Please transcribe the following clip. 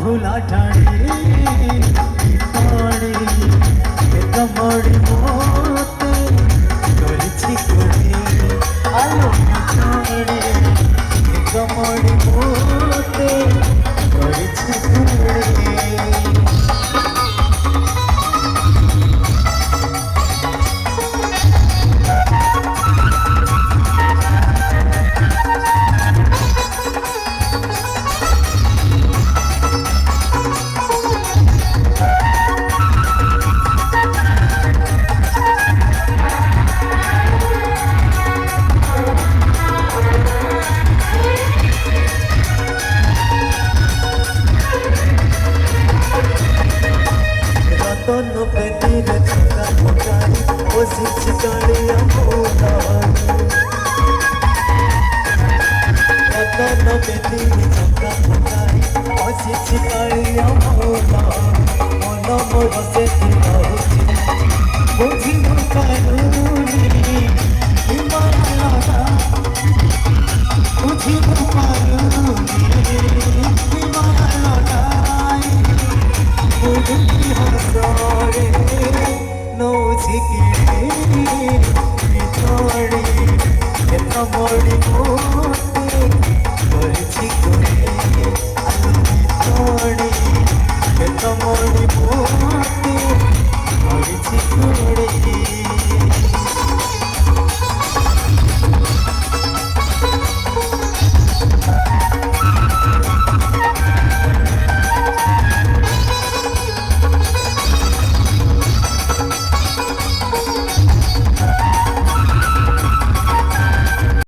भूला ठाणी पाणी कमड़ी मोते करछि कोडी आलो ठाणी कमड़ी मोते करछि कोडी दोनों पे तेरे चक्का मुकाई वो सिच गाड़ियाँ मुकाई दोनों पे तेरे चक्का मुकाई वो सिच गाड़ियाँ मुकाई मोनो मोरो से तेरा होती बुझी मुकाई हिमालय बुझी मुकाई कमड़ी मोते करछि कोडी कमड़ी मोते करछि कोडी